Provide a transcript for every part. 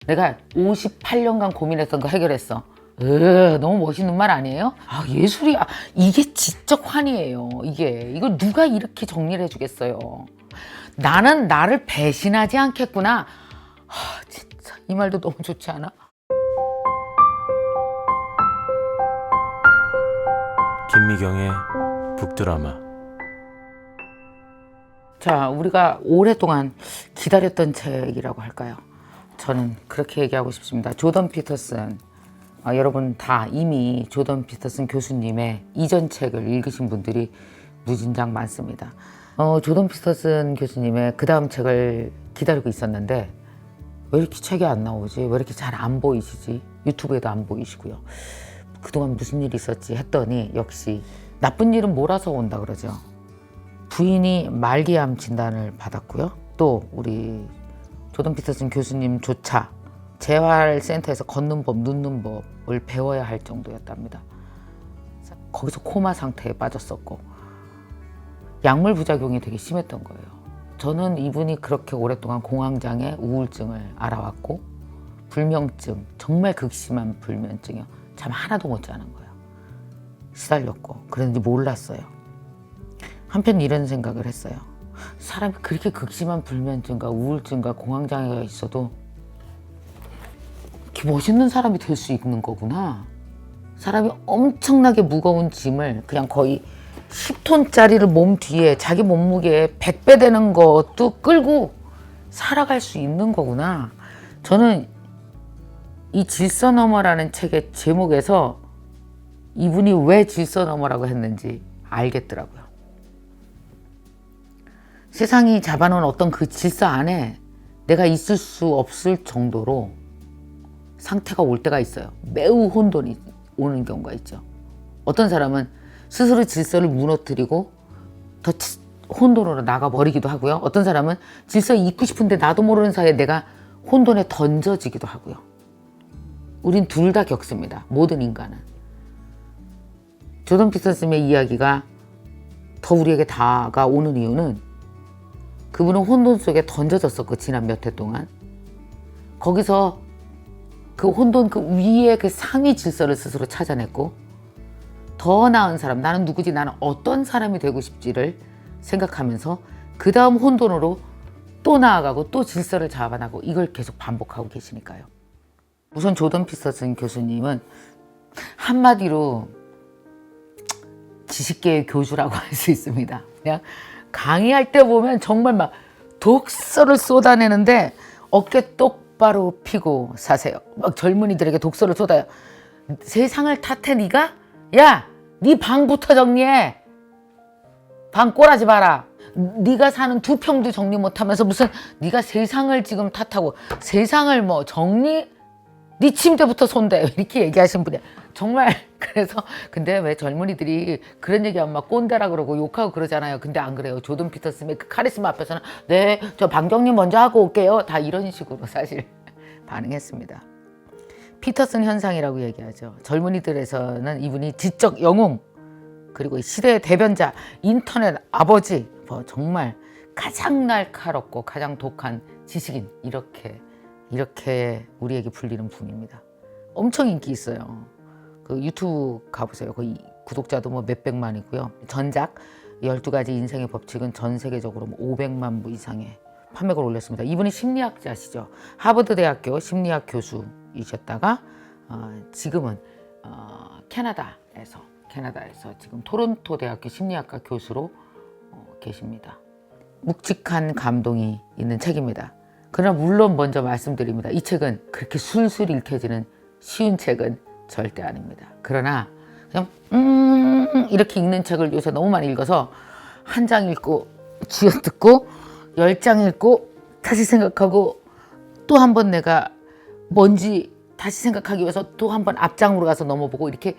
내가 58년간 고민했던 거 해결했어. 너무 멋있는 말 아니에요? 아, 예술이야. 이게 지적 환희예요. 이걸 누가 이렇게 정리를 해주겠어요. 나는 나를 배신하지 않겠구나. 진짜 이 말도 너무 좋지 않아? 김미경의 북드라마. 자, 우리가 오랫동안 기다렸던 책이라고 할까요? 저는 그렇게 얘기하고 싶습니다. 조던 피터슨. 여러분 다 이미 조던 피터슨 교수님의 이전 책을 읽으신 분들이 무진장 많습니다. 조던 피터슨 교수님의 그 다음 책을 기다리고 있었는데 왜 이렇게 책이 안 나오지? 왜 이렇게 잘 안 보이시지? 유튜브에도 안 보이시고요. 그동안 무슨 일이 있었지 했더니 역시 나쁜 일은 몰아서 온다 그러죠. 부인이 말기암 진단을 받았고요. 또 우리 조던 피터슨 교수님조차 재활센터에서 걷는 법, 눕는 법을 배워야 할 정도였답니다. 거기서 코마 상태에 빠졌었고 약물 부작용이 되게 심했던 거예요. 저는 이분이 그렇게 오랫동안 공황장애, 우울증을 알아왔고 불면증, 정말 극심한 불면증이요. 잠 하나도 못 자는 거예요. 시달렸고 그랬는지 몰랐어요. 한편 이런 생각을 했어요. 사람이 그렇게 극심한 불면증과 우울증과 공황장애가 있어도 이렇게 멋있는 사람이 될 수 있는 거구나. 사람이 엄청나게 무거운 짐을 그냥 거의 10톤짜리를 몸 뒤에 자기 몸무게의 100배 되는 것도 끌고 살아갈 수 있는 거구나. 저는 이 질서너머라는 책의 제목에서 이분이 왜 질서너머라고 했는지 알겠더라고요. 세상이 잡아놓은 어떤 그 질서 안에 내가 있을 수 없을 정도로 상태가 올 때가 있어요. 매우 혼돈이 오는 경우가 있죠. 어떤 사람은 스스로 질서를 무너뜨리고 더 혼돈으로 나가버리기도 하고요. 어떤 사람은 질서에 있고 싶은데 나도 모르는 사이에 내가 혼돈에 던져지기도 하고요. 우린 둘 다 겪습니다. 모든 인간은. 조던 피터슨의 이야기가 더 우리에게 다가오는 이유는 그분은 혼돈 속에 던져졌었고 지난 몇 해 동안 거기서 그 혼돈 그 위에 그 상위 질서를 스스로 찾아냈고 더 나은 사람, 나는 누구지, 나는 어떤 사람이 되고 싶지를 생각하면서 그 다음 혼돈으로 또 나아가고 또 질서를 잡아나가고 이걸 계속 반복하고 계시니까요. 우선 조던 피터슨 교수님은 한마디로 지식계의 교주라고 할 수 있습니다. 그냥 강의할 때 보면 정말 막 독서를 쏟아내는데 어깨 똑바로 펴고 사세요. 막 젊은이들에게 독서를 쏟아요. 세상을 탓해 네가? 야, 네 방부터 정리해. 방 꼬라지 마라. 네가 사는 두 평도 정리 못하면서 무슨 네가 세상을 지금 탓하고 세상을 뭐 정리? 네 침대부터 손대 이렇게 얘기하신 분이 정말. 그래서 근데 왜 젊은이들이 그런 얘기하면 막 꼰대라 그러고 욕하고 그러잖아요. 근데 안 그래요. 조던 피터슨의 그 카리스마 앞에서는 네, 저 방정님 먼저 하고 올게요. 다 이런 식으로 사실 반응했습니다. 피터슨 현상이라고 얘기하죠. 젊은이들에서는 이분이 지적 영웅 그리고 시대의 대변자, 인터넷 아버지, 뭐 정말 가장 날카롭고 가장 독한 지식인 이렇게 우리에게 불리는 분입니다. 엄청 인기 있어요. 그 유튜브 가보세요. 거의 구독자도 뭐 몇백만이고요. 전작 12가지 인생의 법칙은 전 세계적으로 500만 부 이상의 판매고를 올렸습니다. 이분이 심리학자시죠. 하버드 대학교 심리학 교수이셨다가 지금은 캐나다에서 지금 토론토 대학교 심리학과 교수로 계십니다. 묵직한 감동이 있는 책입니다. 그러나 물론 먼저 말씀드립니다. 이 책은 그렇게 술술 읽혀지는 쉬운 책은 절대 아닙니다. 그러나 그냥 이렇게 읽는 책을 요새 너무 많이 읽어서 한 장 읽고 쥐어뜯고 10장 읽고 다시 생각하고 또 한 번 내가 뭔지 다시 생각하기 위해서 또 한 번 앞장으로 가서 넘어보고 이렇게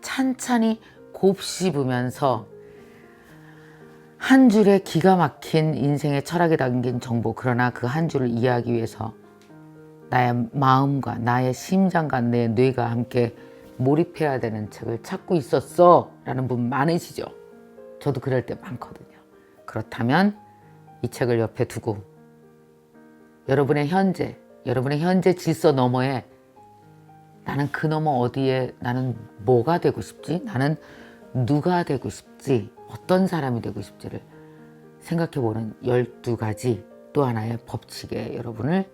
찬찬히 곱씹으면서 한 줄의 기가 막힌 인생의 철학에 담긴 정보, 그러나 그 한 줄을 이해하기 위해서 나의 마음과 나의 심장과 내 뇌가 함께 몰입해야 되는 책을 찾고 있었어 라는 분 많으시죠. 저도 그럴 때 많거든요. 그렇다면 이 책을 옆에 두고 여러분의 현재, 여러분의 현재 질서 너머에 나는 그 너머 어디에 나는 뭐가 되고 싶지? 나는 누가 되고 싶지? 어떤 사람이 되고 싶지를 생각해보는 12가지 또 하나의 법칙에 여러분을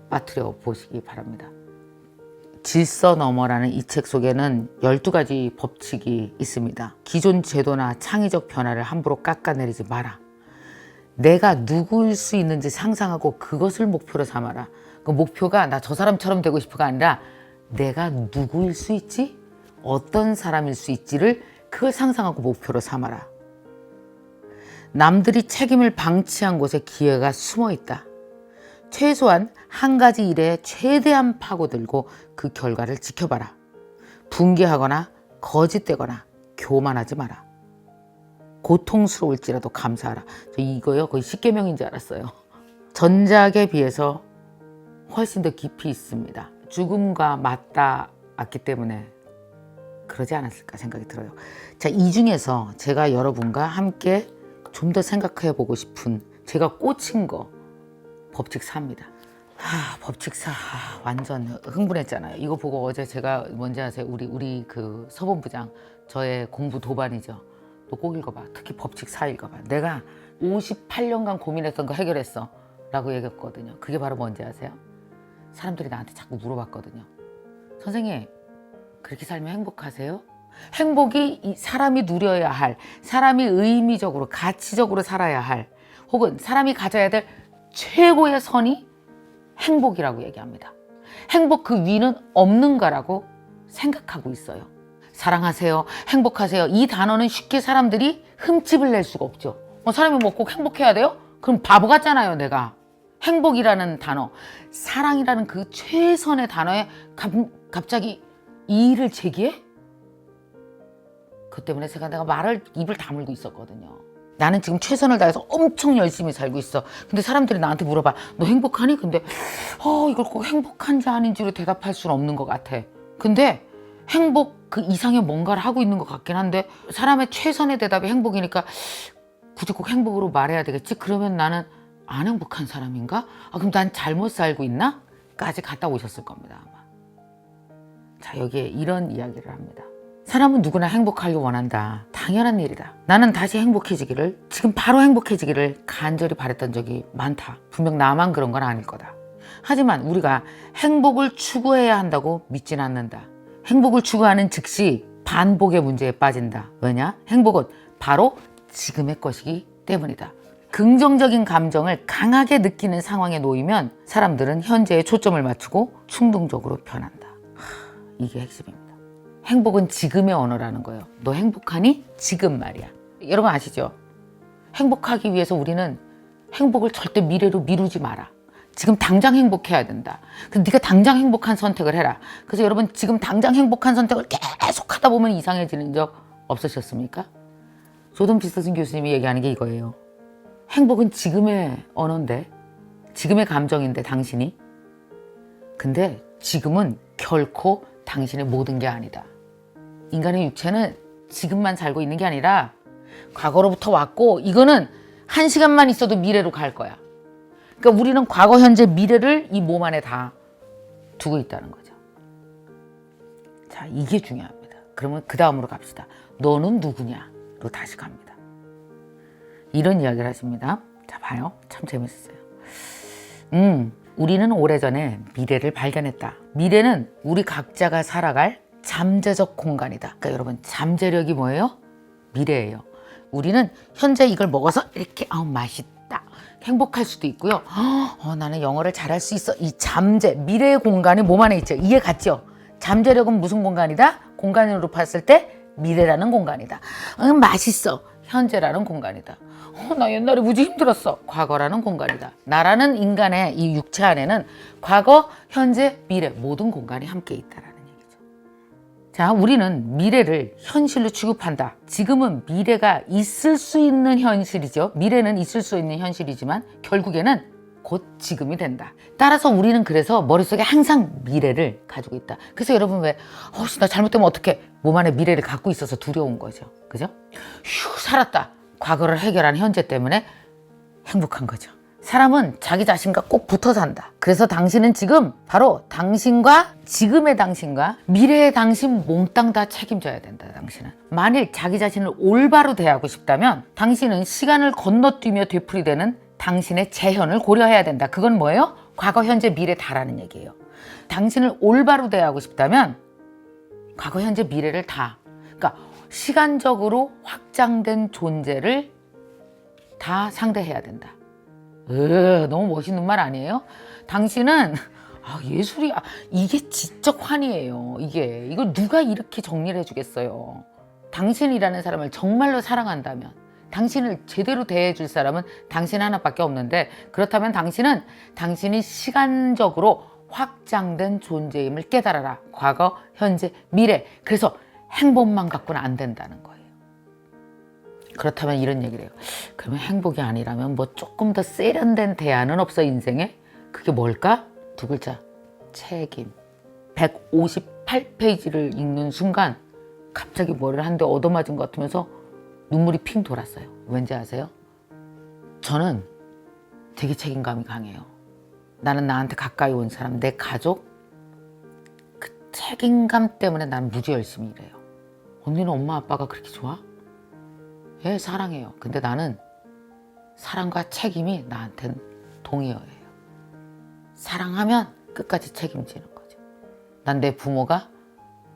빠뜨려 보시기 바랍니다. 질서 너머라는 이 책 속에는 12가지 법칙이 있습니다. 기존 제도나 창의적 변화를 함부로 깎아내리지 마라. 내가 누구일 수 있는지 상상하고 그것을 목표로 삼아라. 그 목표가 나 저 사람처럼 되고 싶어가 아니라 내가 누구일 수 있지? 어떤 사람일 수 있지를 그걸 상상하고 목표로 삼아라. 남들이 책임을 방치한 곳에 기회가 숨어 있다. 최소한 한 가지 일에 최대한 파고들고 그 결과를 지켜봐라. 붕괴하거나 거짓되거나 교만하지 마라. 고통스러울지라도 감사하라. 저 이거요 거의 10계명인 줄 알았어요. 전작에 비해서 훨씬 더 깊이 있습니다. 죽음과 맞닿았기 때문에 그러지 않았을까 생각이 들어요. 자, 이 중에서 제가 여러분과 함께 좀 더 생각해 보고 싶은 제가 꽂힌 거 법칙 4입니다. 법칙 4 완전 흥분했잖아요. 이거 보고 어제 제가 뭔지 아세요? 우리 그 서본부장 저의 공부 도반이죠. 너 꼭 읽어봐. 특히 법칙 4 읽어봐. 내가 58년간 고민했던 거 해결했어 라고 얘기했거든요. 그게 바로 뭔지 아세요? 사람들이 나한테 자꾸 물어봤거든요. 선생님, 그렇게 살면 행복하세요? 행복이 사람이 누려야 할, 사람이 의미적으로, 가치적으로 살아야 할, 혹은 사람이 가져야 될 최고의 선이 행복이라고 얘기합니다. 행복 그 위는 없는가라고 생각하고 있어요. 사랑하세요, 행복하세요. 이 단어는 쉽게 사람들이 흠집을 낼 수가 없죠. 사람이 뭐 꼭 행복해야 돼요? 그럼 바보 같잖아요, 내가. 행복이라는 단어, 사랑이라는 그 최선의 단어에 갑자기 이의를 제기해? 그 때문에 내가 입을 다물고 있었거든요. 나는 지금 최선을 다해서 엄청 열심히 살고 있어. 근데 사람들이 나한테 물어봐. 너 행복하니? 근데 이걸 꼭 행복한지 아닌지로 대답할 수는 없는 것 같아. 근데 행복 그 이상의 뭔가를 하고 있는 것 같긴 한데 사람의 최선의 대답이 행복이니까 굳이 꼭 행복으로 말해야 되겠지? 그러면 나는 안 행복한 사람인가? 그럼 난 잘못 살고 있나? 까지 갔다 오셨을 겁니다, 아마. 자, 여기에 이런 이야기를 합니다. 사람은 누구나 행복하길 원한다. 당연한 일이다. 나는 다시 행복해지기를, 지금 바로 행복해지기를 간절히 바랬던 적이 많다. 분명 나만 그런 건 아닐 거다. 하지만 우리가 행복을 추구해야 한다고 믿진 않는다. 행복을 추구하는 즉시 반복의 문제에 빠진다. 왜냐? 행복은 바로 지금의 것이기 때문이다. 긍정적인 감정을 강하게 느끼는 상황에 놓이면 사람들은 현재에 초점을 맞추고 충동적으로 변한다. 이게 핵심입니다. 행복은 지금의 언어라는 거예요. 너 행복하니? 지금 말이야. 여러분 아시죠? 행복하기 위해서 우리는 행복을 절대 미래로 미루지 마라. 지금 당장 행복해야 된다. 그래서 네가 당장 행복한 선택을 해라. 그래서 여러분 지금 당장 행복한 선택을 계속 하다 보면 이상해지는 적 없으셨습니까? 조던 피터슨 교수님이 얘기하는 게 이거예요. 행복은 지금의 언어인데, 지금의 감정인데 당신이. 근데 지금은 결코 당신의 모든 게 아니다. 인간의 육체는 지금만 살고 있는 게 아니라 과거로부터 왔고 이거는 한 시간만 있어도 미래로 갈 거야. 그러니까 우리는 과거, 현재, 미래를 이 몸 안에 다 두고 있다는 거죠. 자, 이게 중요합니다. 그러면 그 다음으로 갑시다. 너는 누구냐로 다시 갑니다. 이런 이야기를 하십니다. 자, 봐요. 참 재밌었어요. 우리는 오래전에 미래를 발견했다. 미래는 우리 각자가 살아갈 잠재적 공간이다. 그러니까 여러분, 잠재력이 뭐예요? 미래예요. 우리는 현재 이걸 먹어서 이렇게 맛있다. 행복할 수도 있고요. 나는 영어를 잘할 수 있어. 이 잠재, 미래의 공간이 몸 안에 있죠. 이해 갔죠? 잠재력은 무슨 공간이다? 공간으로 봤을 때 미래라는 공간이다. 맛있어. 현재라는 공간이다. 나 옛날에 무지 힘들었어. 과거라는 공간이다. 나라는 인간의 이 육체 안에는 과거, 현재, 미래 모든 공간이 함께 있다라는 얘기죠. 자, 우리는 미래를 현실로 취급한다. 지금은 미래가 있을 수 있는 현실이죠. 미래는 있을 수 있는 현실이지만 결국에는 곧 지금이 된다. 따라서 우리는 그래서 머릿속에 항상 미래를 가지고 있다. 그래서 여러분 왜 나 잘못되면 어떡해? 몸 안에 미래를 갖고 있어서 두려운 거죠. 그죠? 살았다. 과거를 해결한 현재 때문에 행복한 거죠. 사람은 자기 자신과 꼭 붙어 산다. 그래서 당신은 지금 바로 당신과 지금의 당신과 미래의 당신 몽땅 다 책임져야 된다. 당신은 만일 자기 자신을 올바로 대하고 싶다면 당신은 시간을 건너뛰며 되풀이되는 당신의 재현을 고려해야 된다. 그건 뭐예요? 과거, 현재, 미래 다라는 얘기예요. 당신을 올바로 대하고 싶다면 과거, 현재, 미래를 다, 그러니까 시간적으로 확장된 존재를 다 상대해야 된다. 너무 멋있는 말 아니에요? 당신은 예술이 이게 지적 환희예요. 이거 누가 이렇게 정리를 해주겠어요? 당신이라는 사람을 정말로 사랑한다면 당신을 제대로 대해줄 사람은 당신 하나밖에 없는데, 그렇다면 당신은 당신이 시간적으로 확장된 존재임을 깨달아라. 과거, 현재, 미래. 그래서 행복만 갖고는 안 된다는 거예요. 그렇다면 이런 얘기를 해요. 그러면 행복이 아니라면 뭐 조금 더 세련된 대안은 없어, 인생에? 그게 뭘까? 두 글자. 책임. 158페이지를 읽는 순간 갑자기 머리를 한 대 얻어맞은 것 같으면서 눈물이 핑 돌았어요. 왠지 아세요? 저는 되게 책임감이 강해요. 나는 나한테 가까이 온 사람, 내 가족, 그 책임감 때문에 나는 무지 열심히 일해요. 언니는 엄마 아빠가 그렇게 좋아? 예, 사랑해요. 근데 나는 사랑과 책임이 나한테는 동의어예요. 사랑하면 끝까지 책임지는 거죠. 난 내 부모가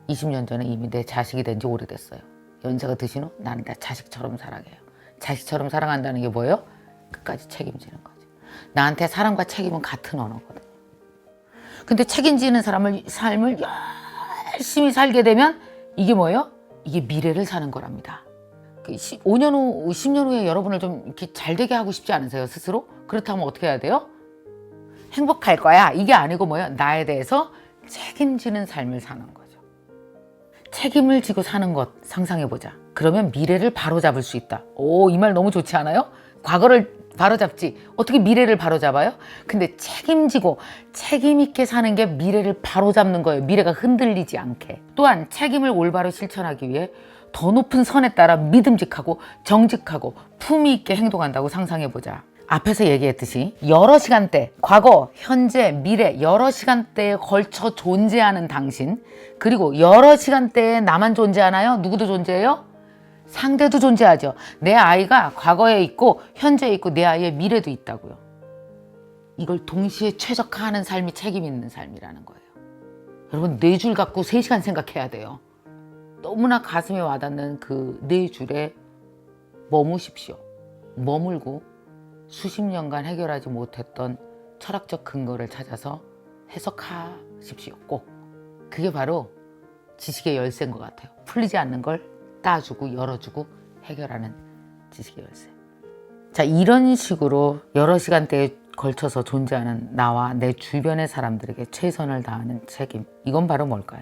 20년 전에 이미 내 자식이 된 지 오래됐어요. 연세가 드신 후 나는 내 자식처럼 사랑해요. 자식처럼 사랑한다는 게 뭐예요? 끝까지 책임지는 거죠. 나한테 사랑과 책임은 같은 언어거든요. 근데 책임지는 삶을 열심히 살게 되면 이게 뭐예요? 이게 미래를 사는 거랍니다. 5년 후, 10년 후에 여러분을 좀 이렇게 잘 되게 하고 싶지 않으세요, 스스로? 그렇다면 어떻게 해야 돼요? 행복할 거야. 이게 아니고 뭐예요? 나에 대해서 책임지는 삶을 사는 거죠. 책임을 지고 사는 것 상상해보자. 그러면 미래를 바로잡을 수 있다. 이 말 너무 좋지 않아요? 과거를 바로잡지 어떻게 미래를 바로잡아요? 근데 책임지고 책임 있게 사는 게 미래를 바로잡는 거예요. 미래가 흔들리지 않게. 또한 책임을 올바로 실천하기 위해 더 높은 선에 따라 믿음직하고 정직하고 품위 있게 행동한다고 상상해보자. 앞에서 얘기했듯이 여러 시간대, 과거, 현재, 미래 여러 시간대에 걸쳐 존재하는 당신, 그리고 여러 시간대에 나만 존재하나요? 누구도 존재해요? 상대도 존재하죠. 내 아이가 과거에 있고 현재에 있고 내 아이의 미래도 있다고요. 이걸 동시에 최적화하는 삶이 책임 있는 삶이라는 거예요. 여러분, 4줄 갖고 3시간 생각해야 돼요. 너무나 가슴에 와닿는 그 4줄에 머무십시오. 머물고 수십 년간 해결하지 못했던 철학적 근거를 찾아서 해석하십시오. 꼭. 그게 바로 지식의 열쇠인 것 같아요. 풀리지 않는 걸 따주고 열어주고 해결하는 지식의 열쇠. 자, 이런 식으로 여러 시간대에 걸쳐서 존재하는 나와 내 주변의 사람들에게 최선을 다하는 책임. 이건 바로 뭘까요?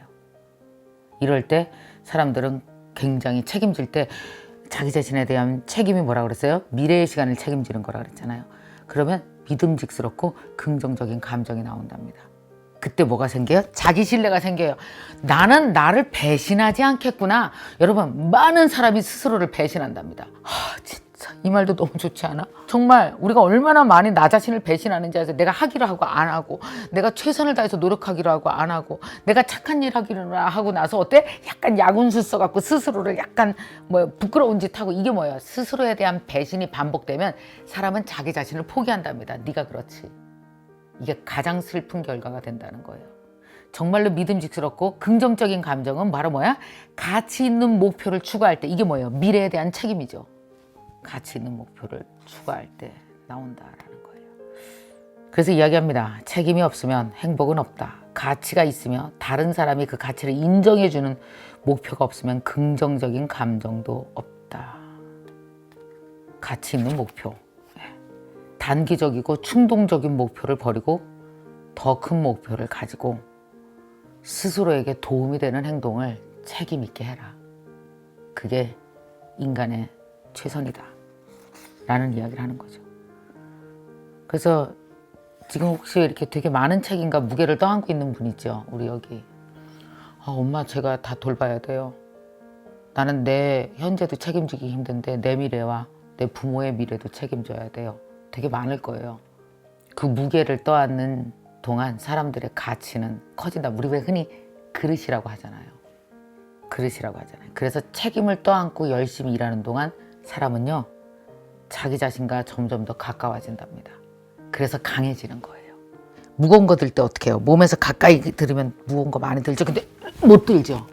이럴 때 사람들은 굉장히 책임질 때 자기 자신에 대한 책임이 뭐라고 그랬어요? 미래의 시간을 책임지는 거라고 그랬잖아요. 그러면 믿음직스럽고 긍정적인 감정이 나온답니다. 그때 뭐가 생겨요? 자기 신뢰가 생겨요. 나는 나를 배신하지 않겠구나. 여러분, 많은 사람이 스스로를 배신한답니다. 진짜 이 말도 너무 좋지 않아? 정말 우리가 얼마나 많이 나 자신을 배신하는지 아세요? 내가 하기로 하고 안 하고, 내가 최선을 다해서 노력하기로 하고 안 하고, 내가 착한 일 하기로 하고 나서 어때? 약간 야군수 써갖고 스스로를 약간 부끄러운 짓 하고. 이게 뭐예요? 스스로에 대한 배신이 반복되면 사람은 자기 자신을 포기한답니다. 네가 그렇지. 이게 가장 슬픈 결과가 된다는 거예요. 정말로 믿음직스럽고 긍정적인 감정은 바로 뭐야? 가치 있는 목표를 추구할 때. 이게 뭐예요? 미래에 대한 책임이죠. 가치 있는 목표를 추구할 때 나온다라는 거예요. 그래서 이야기합니다. 책임이 없으면 행복은 없다. 가치가 있으며 다른 사람이 그 가치를 인정해주는 목표가 없으면 긍정적인 감정도 없다. 가치 있는 목표. 단기적이고 충동적인 목표를 버리고 더 큰 목표를 가지고 스스로에게 도움이 되는 행동을 책임 있게 해라. 그게 인간의 최선이다 라는 이야기를 하는 거죠. 그래서 지금 혹시 이렇게 되게 많은 책임과 무게를 떠안고 있는 분 있죠? 우리 여기. 엄마, 제가 다 돌봐야 돼요. 나는 내 현재도 책임지기 힘든데 내 미래와 내 부모의 미래도 책임져야 돼요. 되게 많을 거예요. 그 무게를 떠안는 동안 사람들의 가치는 커진다. 우리 왜 흔히 그릇이라고 하잖아요. 그릇이라고 하잖아요. 그래서 책임을 떠안고 열심히 일하는 동안 사람은요, 자기 자신과 점점 더 가까워진답니다. 그래서 강해지는 거예요. 무거운 거 들 때 어떻게 해요? 몸에서 가까이 들으면 무거운 거 많이 들죠. 근데 못 들죠.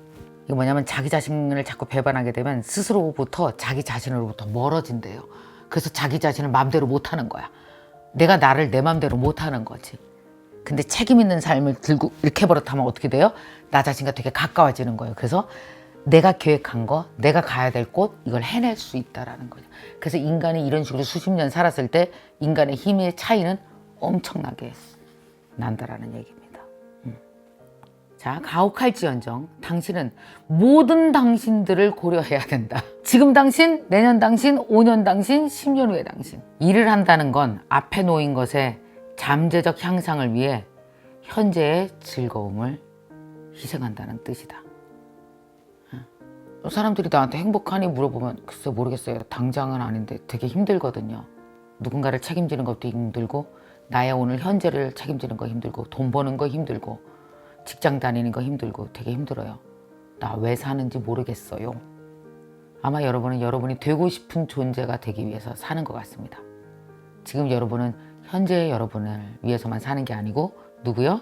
이게 뭐냐면 자기 자신을 자꾸 배반하게 되면 스스로부터 자기 자신으로부터 멀어진대요. 그래서 자기 자신을 마음대로 못하는 거야. 내가 나를 내 마음대로 못하는 거지. 근데 책임 있는 삶을 들고 이렇게 버릇하면 어떻게 돼요? 나 자신과 되게 가까워지는 거예요. 그래서 내가 계획한 거, 내가 가야 될 곳, 이걸 해낼 수 있다라는 거죠. 그래서 인간이 이런 식으로 수십 년 살았을 때 인간의 힘의 차이는 엄청나게 난다라는 얘기입니다. 자, 가혹할지언정 당신은 모든 당신들을 고려해야 된다. 지금 당신, 내년 당신, 5년 당신, 10년 후의 당신. 일을 한다는 건 앞에 놓인 것의 잠재적 향상을 위해 현재의 즐거움을 희생한다는 뜻이다. 사람들이 나한테 행복하니 물어보면 글쎄 모르겠어요. 당장은 아닌데 되게 힘들거든요. 누군가를 책임지는 것도 힘들고 나의 오늘 현재를 책임지는 거 힘들고 돈 버는 거 힘들고 직장 다니는 거 힘들고 되게 힘들어요. 나 왜 사는지 모르겠어요. 아마 여러분은 여러분이 되고 싶은 존재가 되기 위해서 사는 것 같습니다. 지금 여러분은 현재의 여러분을 위해서만 사는 게 아니고 누구요?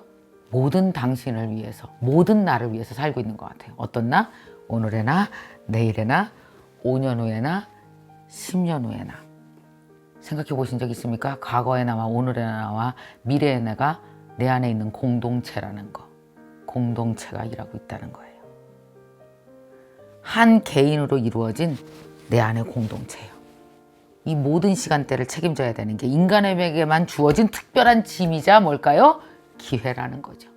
모든 당신을 위해서, 모든 나를 위해서 살고 있는 것 같아요. 어떤 나? 오늘의 나, 내일의 나, 5년 후의 나, 10년 후의 나. 생각해 보신 적 있습니까? 과거의 나와 오늘의 나와 미래의 나가 내 안에 있는 공동체라는 거. 공동체가 일하고 있다는 거예요. 한 개인으로 이루어진 내 안의 공동체예요. 이 모든 시간대를 책임져야 되는 게 인간에게만 주어진 특별한 짐이자 뭘까요? 기회라는 거죠.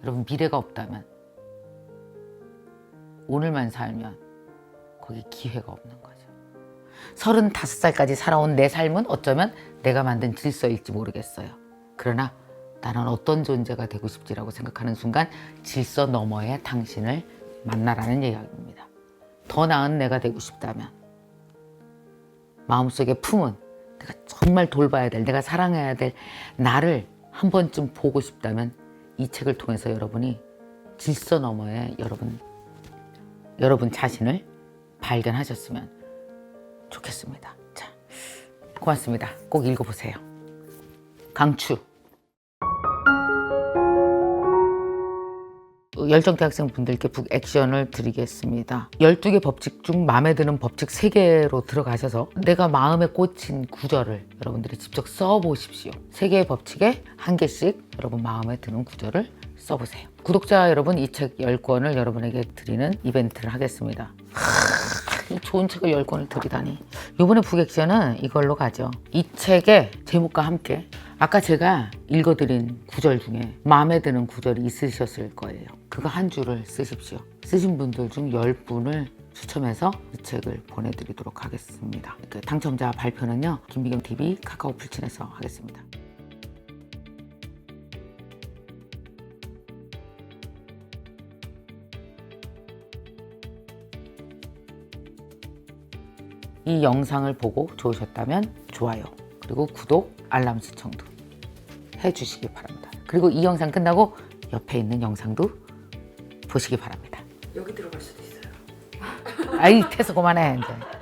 여러분, 미래가 없다면, 오늘만 살면 거기 기회가 없는 거죠. 35살까지 살아온 내 삶은 어쩌면 내가 만든 질서일지 모르겠어요. 그러나 나는 어떤 존재가 되고 싶지라고 생각하는 순간 질서 너머의 당신을 만나라는 이야기입니다. 더 나은 내가 되고 싶다면, 마음속에 품은 내가 정말 돌봐야 될, 내가 사랑해야 될 나를 한 번쯤 보고 싶다면 이 책을 통해서 여러분이 질서 너머의 여러분 자신을 발견하셨으면 좋겠습니다. 자, 고맙습니다. 꼭 읽어보세요. 강추. 열정대학생 분들께 북액션을 드리겠습니다. 12개 법칙 중 마음에 드는 법칙 3개로 들어가셔서 내가 마음에 꽂힌 구절을 여러분들이 직접 써보십시오. 3개의 법칙에 1개씩 여러분 마음에 드는 구절을 써보세요. 구독자 여러분, 이 책 10권을 여러분에게 드리는 이벤트를 하겠습니다. 이 좋은 책을 10권을 드리다니. 이번에 북액션은 이걸로 가죠. 이 책의 제목과 함께 아까 제가 읽어드린 구절 중에 마음에 드는 구절이 있으셨을 거예요. 그거 한 줄을 쓰십시오. 쓰신 분들 중 10분을 추첨해서 이 책을 보내드리도록 하겠습니다. 그 당첨자 발표는요, 김미경TV 카카오 풀친에서 하겠습니다. 이 영상을 보고 좋으셨다면 좋아요, 그리고 구독, 알람 신청도 해주시기 바랍니다. 그리고 이 영상 끝나고 옆에 있는 영상도 보시기 바랍니다. 여기 들어갈 수도 있어요. 아이, 태서 그만해 이제.